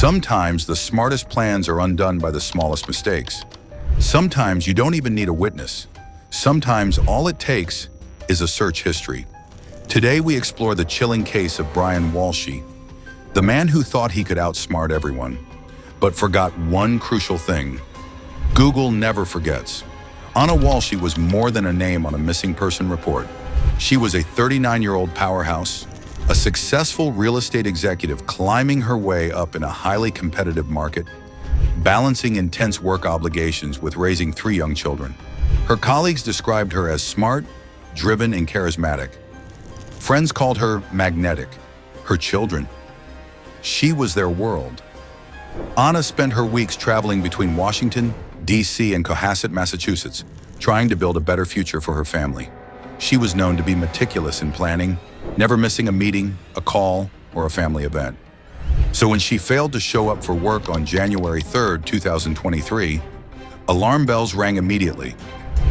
Sometimes the smartest plans are undone by the smallest mistakes. Sometimes you don't even need a witness. Sometimes all it takes is a search history. Today we explore the chilling case of Brian Walshe, the man who thought he could outsmart everyone, but forgot one crucial thing. Google never forgets. Anna Walshe was more than a name on a missing person report. She was a 39-year-old powerhouse, a successful real estate executive climbing her way up in a highly competitive market, balancing intense work obligations with raising 3 young children. Her colleagues described her as smart, driven, and charismatic. Friends called her magnetic. Her children, she was their world. Anna spent her weeks traveling between Washington, D.C. and Cohasset, Massachusetts, trying to build a better future for her family. She was known to be meticulous in planning, never missing a meeting, a call, or a family event. So when she failed to show up for work on January 3rd, 2023, alarm bells rang immediately.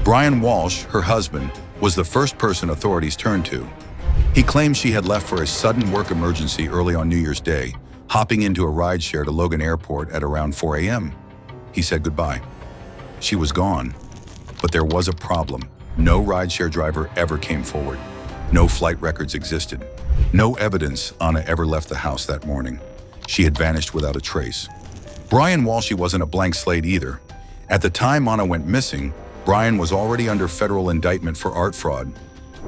Brian Walshe, her husband, was the first person authorities turned to. He claimed she had left for a sudden work emergency early on New Year's Day, hopping into a rideshare to Logan Airport at around 4 a.m. He said goodbye. She was gone, but there was a problem. No rideshare driver ever came forward. No flight records existed. No evidence Anna ever left the house that morning. She had vanished without a trace. Brian Walshe wasn't a blank slate either. At the time Anna went missing, Brian was already under federal indictment for art fraud,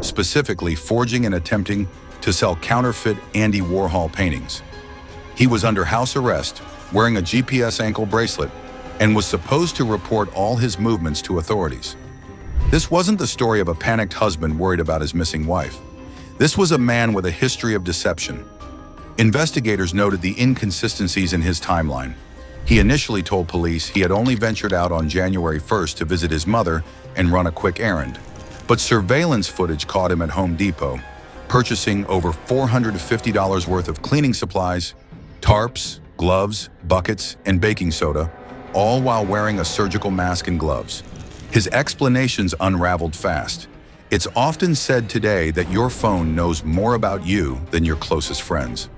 specifically forging and attempting to sell counterfeit Andy Warhol paintings. He was under house arrest, wearing a GPS ankle bracelet, and was supposed to report all his movements to authorities. This wasn't the story of a panicked husband worried about his missing wife. This was a man with a history of deception. Investigators noted the inconsistencies in his timeline. He initially told police he had only ventured out on January 1st to visit his mother and run a quick errand. But surveillance footage caught him at Home Depot, purchasing over $450 worth of cleaning supplies, tarps, gloves, buckets, and baking soda, all while wearing a surgical mask and gloves. His explanations unraveled fast. It's often said today that your phone knows more about you than your closest friends.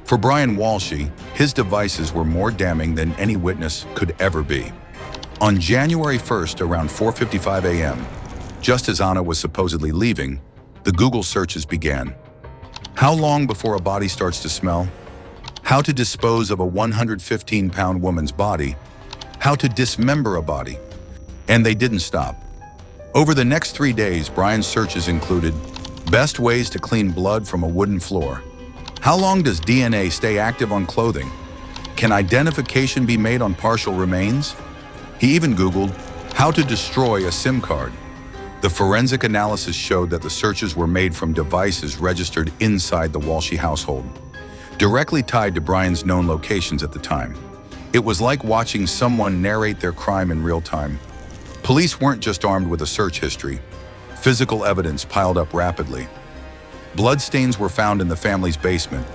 For Brian Walshe, his devices were more damning than any witness could ever be. On January 1st, around 4:55 a.m., just as Anna was supposedly leaving, the Google searches began. How long before a body starts to smell? How to dispose of a 115-pound woman's body? How to dismember a body? And they didn't stop. Over the next 3 days, Brian's searches included best ways to clean blood from a wooden floor. How long does DNA stay active on clothing? Can identification be made on partial remains? He even Googled how to destroy a SIM card. The forensic analysis showed that the searches were made from devices registered inside the Walshe household, directly tied to Brian's known locations at the time. It was like watching someone narrate their crime in real time. Police weren't just armed with a search history. Physical evidence piled up rapidly. Bloodstains were found in the family's basement,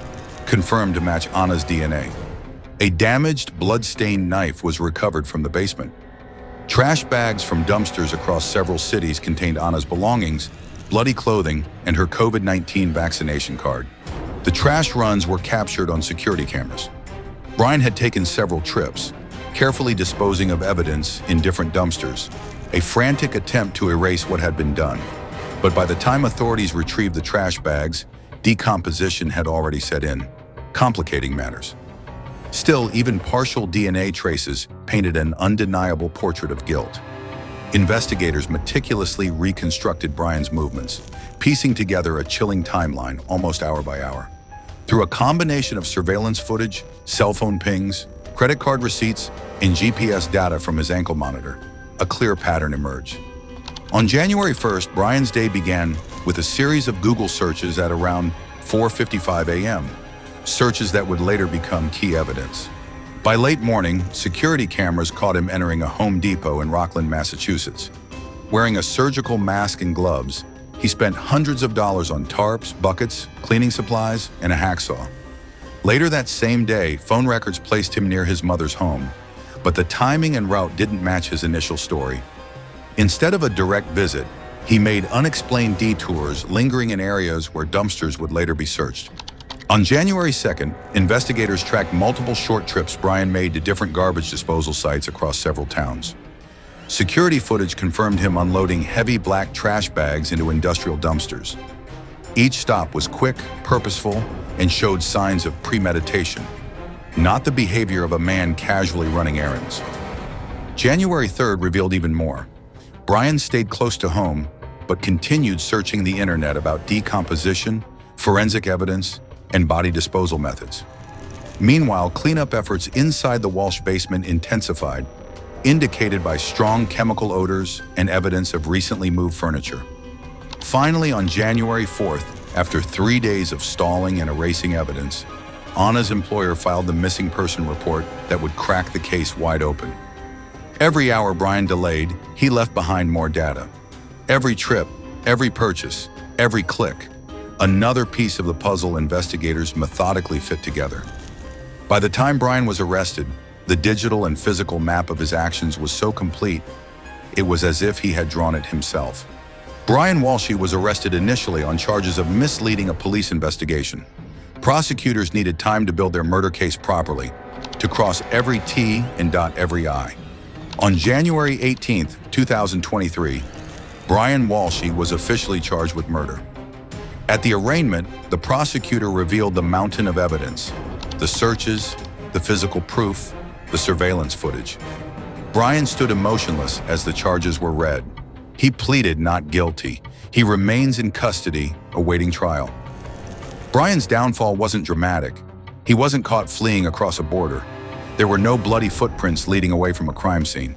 confirmed to match Anna's DNA. A damaged, blood-stained knife was recovered from the basement. Trash bags from dumpsters across several cities contained Anna's belongings, bloody clothing, and her COVID-19 vaccination card. The trash runs were captured on security cameras. Brian had taken several trips, carefully disposing of evidence in different dumpsters, a frantic attempt to erase what had been done. But by the time authorities retrieved the trash bags, decomposition had already set in, complicating matters. Still, even partial DNA traces painted an undeniable portrait of guilt. Investigators meticulously reconstructed Brian's movements, piecing together a chilling timeline almost hour by hour. Through a combination of surveillance footage, cell phone pings, credit card receipts, and GPS data from his ankle monitor, a clear pattern emerged. On January 1st, Brian's day began with a series of Google searches at around 4:55 a.m., searches that would later become key evidence. By late morning, security cameras caught him entering a Home Depot in Rockland, Massachusetts. Wearing a surgical mask and gloves, he spent hundreds of dollars on tarps, buckets, cleaning supplies, and a hacksaw. Later that same day, phone records placed him near his mother's home, but the timing and route didn't match his initial story. Instead of a direct visit, he made unexplained detours, lingering in areas where dumpsters would later be searched. On January 2nd, investigators tracked multiple short trips Brian made to different garbage disposal sites across several towns. Security footage confirmed him unloading heavy black trash bags into industrial dumpsters. Each stop was quick, purposeful, and showed signs of premeditation, not the behavior of a man casually running errands. January 3rd revealed even more. Brian stayed close to home, but continued searching the internet about decomposition, forensic evidence, and body disposal methods. Meanwhile, cleanup efforts inside the Walshe basement intensified, indicated by strong chemical odors and evidence of recently moved furniture. Finally, on January 4th, after 3 days of stalling and erasing evidence, Anna's employer filed the missing person report that would crack the case wide open. Every hour Brian delayed, he left behind more data. Every trip, every purchase, every click, another piece of the puzzle investigators methodically fit together. By the time Brian was arrested, the digital and physical map of his actions was so complete, it was as if he had drawn it himself. Brian Walshe was arrested initially on charges of misleading a police investigation. Prosecutors needed time to build their murder case properly, to cross every T and dot every I. On January 18, 2023, Brian Walshe was officially charged with murder. At the arraignment, the prosecutor revealed the mountain of evidence: the searches, the physical proof, the surveillance footage. Brian stood emotionless as the charges were read. He pleaded not guilty. He remains in custody, awaiting trial. Brian's downfall wasn't dramatic. He wasn't caught fleeing across a border. There were no bloody footprints leading away from a crime scene.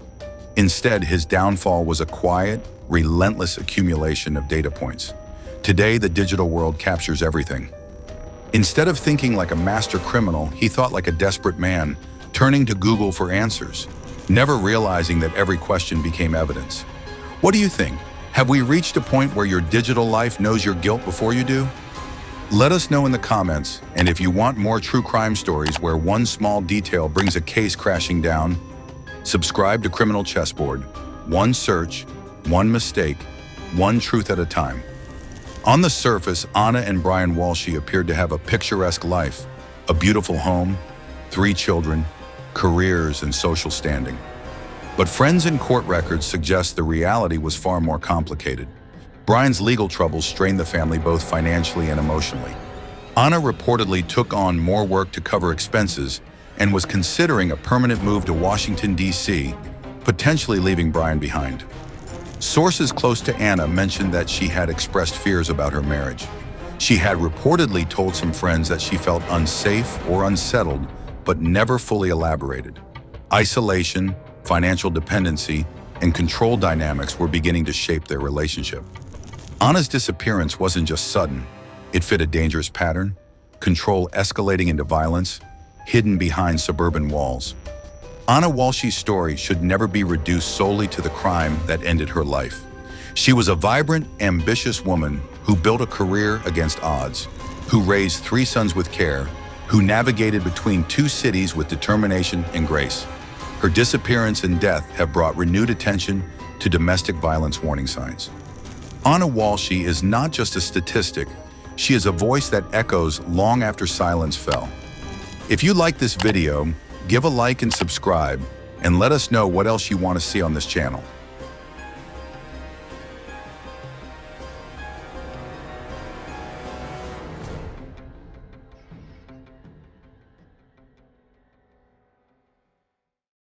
Instead, his downfall was a quiet, relentless accumulation of data points. Today, the digital world captures everything. Instead of thinking like a master criminal, he thought like a desperate man, turning to Google for answers, never realizing that every question became evidence. What do you think? Have we reached a point where your digital life knows your guilt before you do? Let us know in the comments, and if you want more true crime stories where one small detail brings a case crashing down, subscribe to Criminal Chessboard. One search, one mistake, one truth at a time. On the surface, Anna and Brian Walshe appeared to have a picturesque life, a beautiful home, 3 children, careers, and social standing. But friends and court records suggest the reality was far more complicated. Brian's legal troubles strained the family both financially and emotionally. Anna reportedly took on more work to cover expenses and was considering a permanent move to Washington, D.C., potentially leaving Brian behind. Sources close to Anna mentioned that she had expressed fears about her marriage. She had reportedly told some friends that she felt unsafe or unsettled, but never fully elaborated. Isolation, financial dependency, and control dynamics were beginning to shape their relationship. Anna's disappearance wasn't just sudden. It fit a dangerous pattern: control escalating into violence, hidden behind suburban walls. Anna Walshe's story should never be reduced solely to the crime that ended her life. She was a vibrant, ambitious woman who built a career against odds, who raised 3 sons with care, who navigated between 2 cities with determination and grace. Her disappearance and death have brought renewed attention to domestic violence warning signs. Anna Walshe is not just a statistic, she is a voice that echoes long after silence fell. If you like this video, give a like and subscribe, and let us know what else you want to see on this channel.